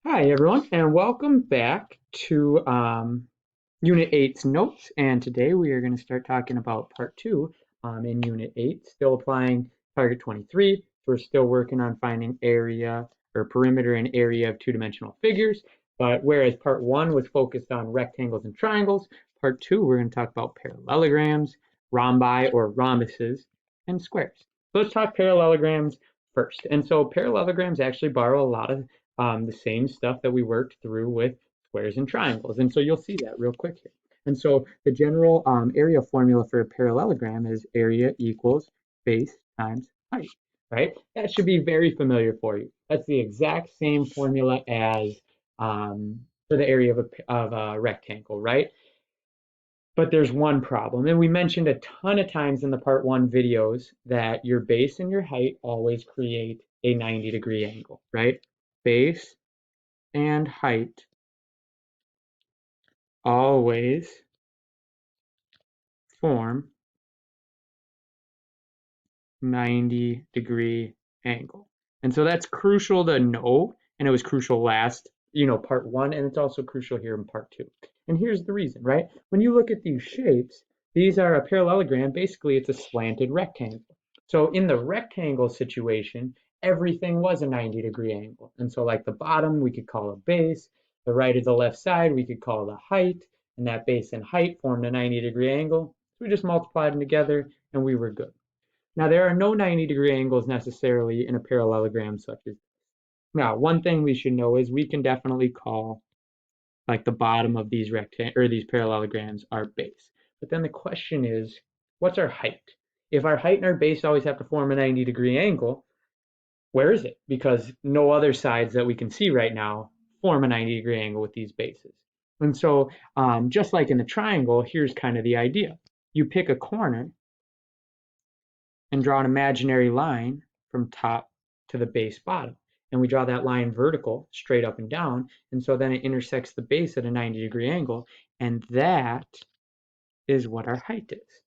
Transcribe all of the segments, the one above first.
Hi, everyone, and welcome back to Unit 8's notes. And today we are going to start talking about Part 2 in Unit 8, still applying Target 23. So we're still working on finding area or perimeter and area of two-dimensional figures. But whereas Part 1 was focused on rectangles and triangles, Part 2 we're going to talk about parallelograms, rhombi or rhombuses, and squares. So let's talk parallelograms first. And so parallelograms actually borrow a lot of the same stuff that we worked through with squares and triangles. And so you'll see that real quick here. And so the general area formula for a parallelogram is area equals base times height, right? That should be very familiar for you. That's the exact same formula as for the area of a rectangle, right? But there's one problem, and we mentioned a ton of times in the part one videos that your base and your height always create a 90-degree angle, right? Base and height always form 90-degree angle. And so that's crucial to know, and it was crucial last, part one, and it's also crucial here in part two. And here's the reason, right? When you look at these shapes, these are a parallelogram. Basically, it's a slanted rectangle. So in the rectangle situation, everything was a 90-degree angle. And so like the bottom, we could call a base. The right is the left side, we could call the height. And that base and height formed a 90-degree angle. So we just multiplied them together, and we were good. Now, there are no 90-degree angles necessarily in a parallelogram such as this. Now, one thing we should know is we can definitely call like the bottom of these these parallelograms our base. But then the question is, what's our height? If our height and our base always have to form a 90-degree angle, where is it? Because no other sides that we can see right now form a 90-degree angle with these bases. And so, just like in the triangle, here's kind of the idea. You pick a corner and draw an imaginary line from top to the base bottom. And we draw that line vertical, straight up and down. And so then it intersects the base at a 90-degree angle. And that is what our height is.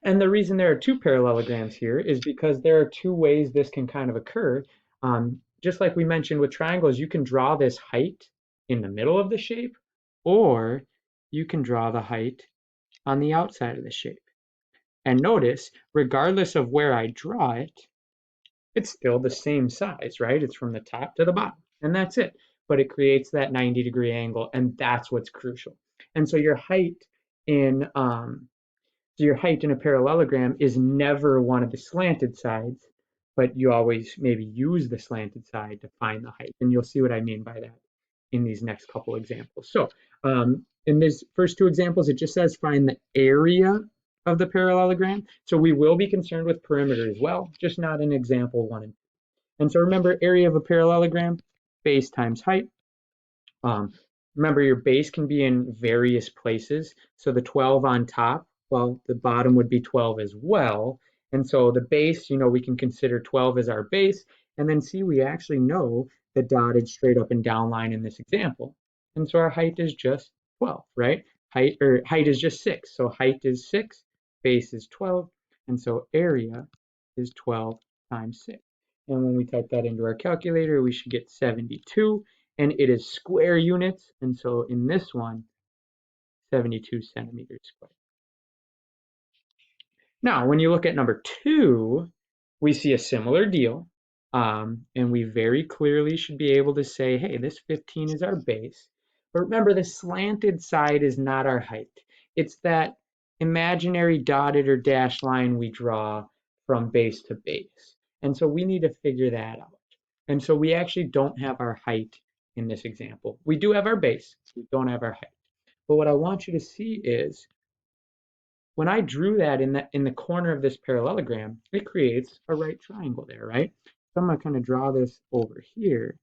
And the reason there are two parallelograms here is because there are two ways this can kind of occur. Just like we mentioned with triangles, you can draw this height in the middle of the shape, or you can draw the height on the outside of the shape. And notice, regardless of where I draw it, it's still the same size, right? It's from the top to the bottom, and that's it. But it creates that 90-degree angle, and that's what's crucial. And so your height in a parallelogram is never one of the slanted sides, but you always maybe use the slanted side to find the height. And you'll see what I mean by that in these next couple examples. So in these first two examples, it just says find the area of the parallelogram. So we will be concerned with perimeter as well, just not in example 1 and 2. And so remember, area of a parallelogram, base times height. Remember, your base can be in various places. So the 12 on top, well, the bottom would be 12 as well. And so the base, we can consider 12 as our base. And then see, we actually know the dotted straight up and down line in this example. And so our height is just 12, right? Height is just 6. So height is 6, base is 12, and so area is 12 times 6. And when we type that into our calculator, we should get 72, and it is square units. And so in this one, 72 centimeters squared. Now, when you look at number 2, we see a similar deal. And we very clearly should be able to say, hey, this 15 is our base. But remember, the slanted side is not our height. It's that imaginary dotted or dashed line we draw from base to base. And so we need to figure that out. And so we actually don't have our height in this example. We do have our base. We don't have our height. But what I want you to see is when I drew that in the corner of this parallelogram, it creates a right triangle there, right? So I'm going to kind of draw this over here.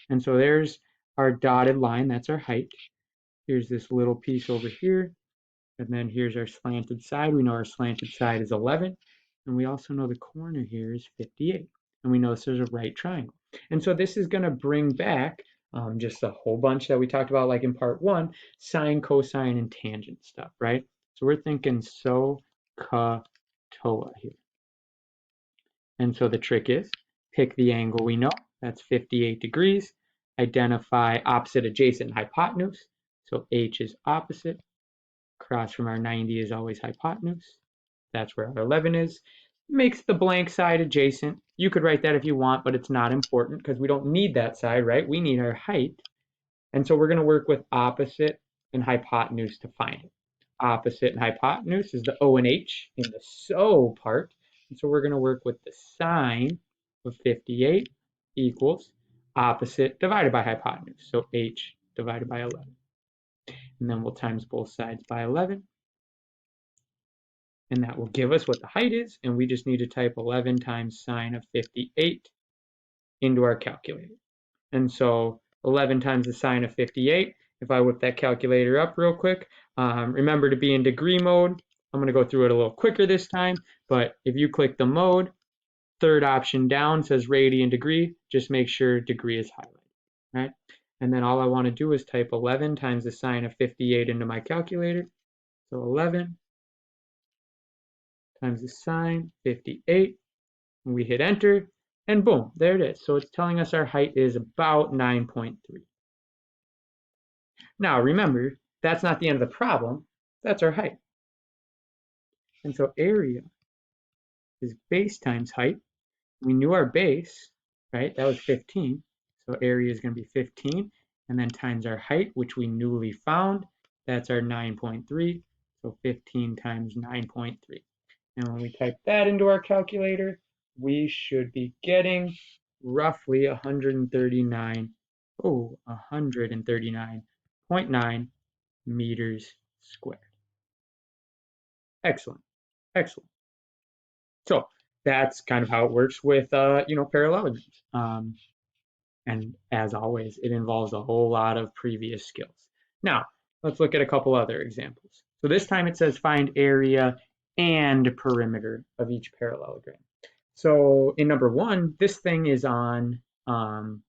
And so there's our dotted line, that's our height. Here's this little piece over here. And then here's our slanted side. We know our slanted side is 11. And we also know the corner here is 58. And we know this is a right triangle. And so this is going to bring back just a whole bunch that we talked about, like in part 1, sine, cosine, and tangent stuff, right? So we're thinking SOHCAHTOA here. And so the trick is pick the angle we know. That's 58 degrees. Identify opposite adjacent hypotenuse. So H is opposite. Across from our 90 is always hypotenuse. That's where our 11 is. Makes the blank side adjacent. You could write that if you want, but it's not important because we don't need that side, right? We need our height. And so we're going to work with opposite and hypotenuse to find it. Opposite and hypotenuse is the O and H in the so part. And so we're going to work with the sine of 58 equals opposite divided by hypotenuse. So H divided by 11. And then we'll times both sides by 11. And that will give us what the height is. And we just need to type 11 times sine of 58 into our calculator. And so 11 times the sine of 58, if I whip that calculator up real quick, remember to be in degree mode. I'm going to go through it a little quicker this time, but if you click the mode, third option down says radian degree, just make sure degree is highlighted, right? And then all I want to do is type 11 times the sine of 58 into my calculator. So 11 times the sine 58, and we hit enter, and boom, there it is. So it's telling us our height is about 9.3. Now remember, that's not the end of the problem, that's our height. And so area is base times height. We knew our base, right? That was 15. So area is going to be 15, and then times our height, which we newly found. That's our 9.3. So 15 times 9.3. And when we type that into our calculator, we should be getting roughly 139.9 meters squared. Excellent, excellent. So that's kind of how it works with parallelograms. And as always, it involves a whole lot of previous skills. Now, let's look at a couple other examples. So this time it says find area and perimeter of each parallelogram. So in number 1, this thing is on a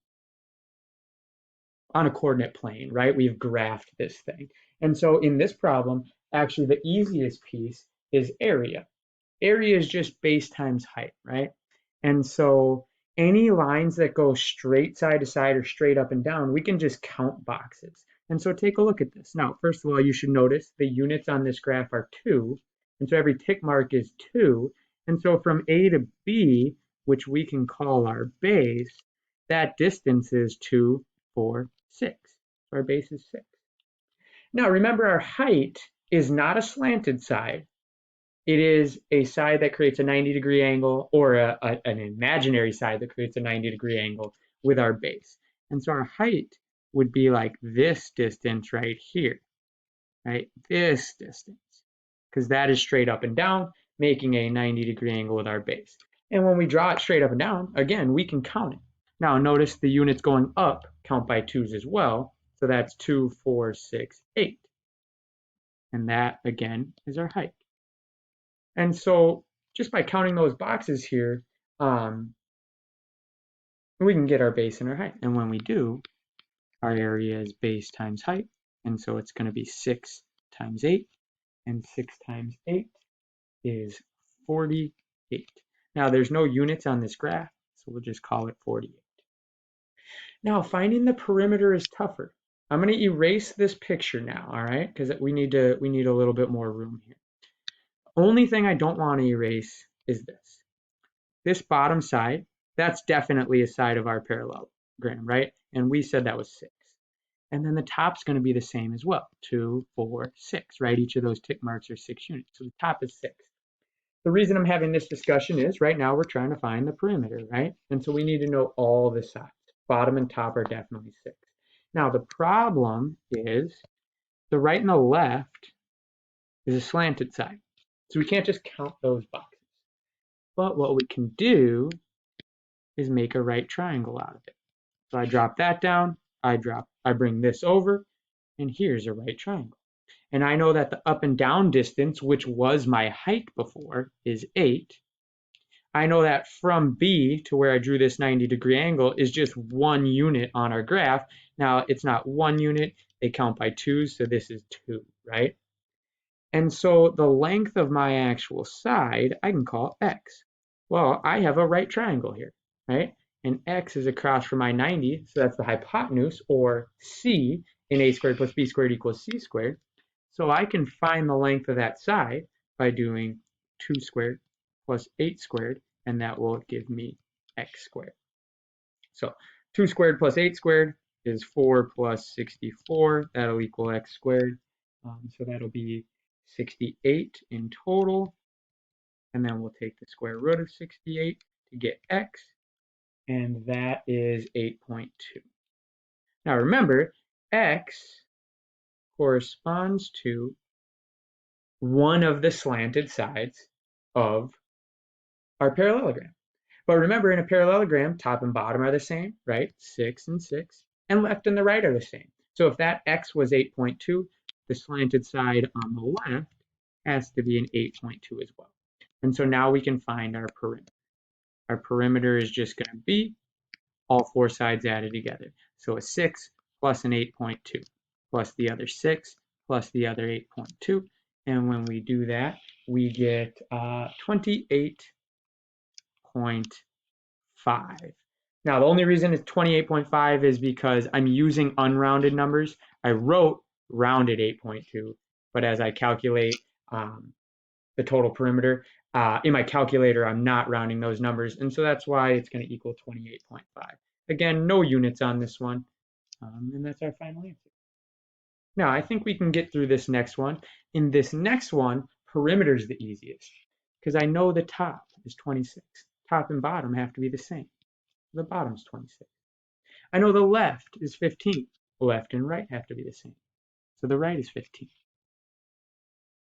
coordinate plane, right? We've graphed this thing. And so in this problem, actually the easiest piece is area. Area is just base times height, right? And so any lines that go straight side to side or straight up and down, we can just count boxes. And so take a look at this. Now, first of all, you should notice the units on this graph are 2. And so every tick mark is 2. And so from A to B, which we can call our base, that distance is 2, 4, 6. So our base is 6. Now remember, our height is not a slanted side. It is a side that creates a 90-degree angle, or an imaginary side that creates a 90-degree angle with our base. And so our height would be like this distance right here, right? This distance, because that is straight up and down, making a 90-degree angle with our base. And when we draw it straight up and down, again, we can count it. Now notice the units going up count by 2s as well. So that's 2, 4, 6, 8. And that, again, is our height. And so just by counting those boxes here, we can get our base and our height. And when we do, our area is base times height. And so it's going to be 6 times 8. And 6 times 8 is 48. Now there's no units on this graph, so we'll just call it 48. Now finding the perimeter is tougher. I'm going to erase this picture now, all right? Because we need a little bit more room here. Only thing I don't want to erase is this. This bottom side, that's definitely a side of our parallelogram, right? And we said that was 6. And then the top's going to be the same as well, 2, 4, 6, right? Each of those tick marks are 6 units. So the top is 6. The reason I'm having this discussion is right now we're trying to find the perimeter, right? And so we need to know all the sides. Bottom and top are definitely 6. Now the problem is the right and the left is a slanted side. So we can't just count those boxes. But what we can do is make a right triangle out of it. So I drop that down, I bring this over, and here's a right triangle. And I know that the up and down distance, which was my height before, is 8. I know that from B to where I drew this 90-degree angle is just 1 unit on our graph. Now, it's not 1 unit, they count by 2s, so this is 2, right? And so the length of my actual side, I can call x. Well, I have a right triangle here, right? and x is across from my 90, so that's the hypotenuse, or c in a squared plus b squared equals c squared. So I can find the length of that side by doing 2 squared plus 8 squared, and that will give me x squared. So 2 squared plus 8 squared is 4 plus 64. That'll equal x squared. So that'll be 68 in total. And then we'll take the square root of 68 to get x, and that is 8.2. Now remember, x corresponds to one of the slanted sides of our parallelogram. But remember, in a parallelogram, top and bottom are the same, right? 6 and 6, and left and the right are the same. So if that x was 8.2, the slanted side on the left has to be an 8.2 as well. And so now we can find our perimeter. Our perimeter is just going to be all four sides added together. So a 6 plus an 8.2 plus the other 6 plus the other 8.2. And when we do that, we get 28.5. Now, the only reason it's 28.5 is because I'm using unrounded numbers. I wrote rounded 8.2, but as I calculate the total perimeter, in my calculator, I'm not rounding those numbers, and so that's why it's going to equal 28.5. Again, no units on this one, and that's our final answer. Now, I think we can get through this next one. In this next one, perimeter is the easiest, because I know the top is 26. Top and bottom have to be the same. The bottom's 26. I know the left is 15. Left and right have to be the same. So the right is 15.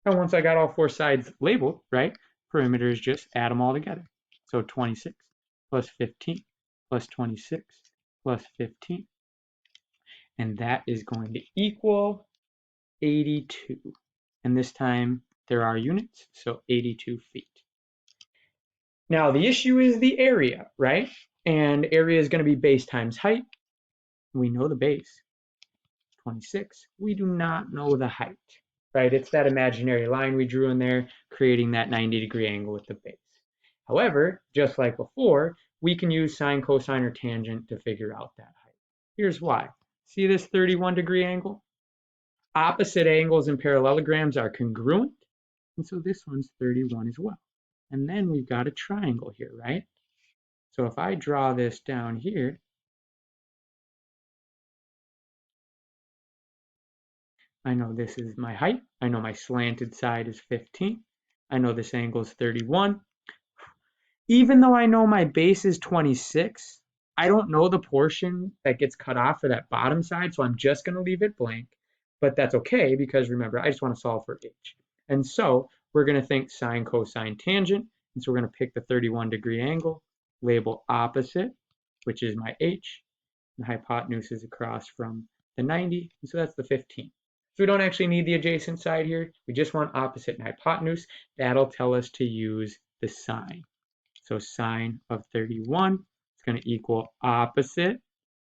And once I got all four sides labeled, right, perimeter is just add them all together. So 26 plus 15 plus 26 plus 15. And that is going to equal 82. And this time there are units, so 82 feet. Now the issue is the area, right? And area is going to be base times height. We know the base, 26. We do not know the height, right? It's that imaginary line we drew in there, creating that 90-degree angle with the base. However, just like before, we can use sine, cosine, or tangent to figure out that height. Here's why. See this 31-degree angle? Opposite angles in parallelograms are congruent, and so this one's 31 as well. And then we've got a triangle here, right? So if I draw this down here, I know this is my height. I know my slanted side is 15. I know this angle is 31. Even though I know my base is 26, I don't know the portion that gets cut off for that bottom side, so I'm just going to leave it blank. But that's okay, because remember, I just want to solve for h. And so we're going to think sine, cosine, tangent. And so we're going to pick the 31-degree angle, label opposite, which is my h. The hypotenuse is across from the 90, and so that's the 15. So we don't actually need the adjacent side here. We just want opposite and hypotenuse. That'll tell us to use the sine. So sine of 31 is going to equal opposite,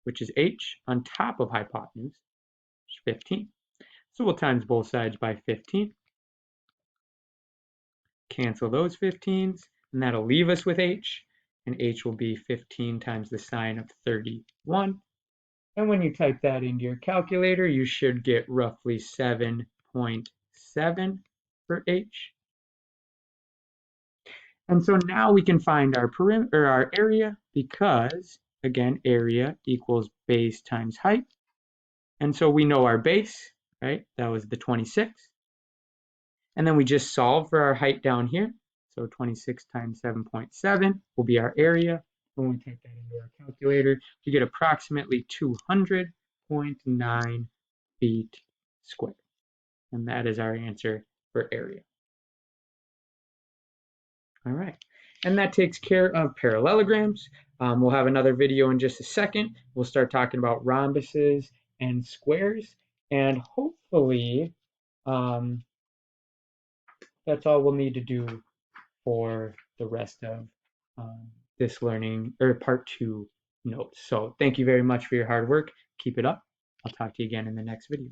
which is h, on top of hypotenuse, which is 15. So we'll times both sides by 15. Cancel those 15s, and that'll leave us with h. And h will be 15 times the sine of 31. And when you type that into your calculator, you should get roughly 7.7 for h. And so now we can find our perimeter, or our area, because again, area equals base times height. And so we know our base, right? That was the 26. And then we just solve for our height down here. So 26 times 7.7 will be our area. When we type that into our calculator, we get approximately 200.9 feet squared. And that is our answer for area. All right. And that takes care of parallelograms. We'll have another video in just a second. We'll start talking about rhombuses and squares. And hopefully, that's all we'll need to do for the rest of this learning, or part 2 notes. So thank you very much for your hard work. Keep it up. I'll talk to you again in the next video.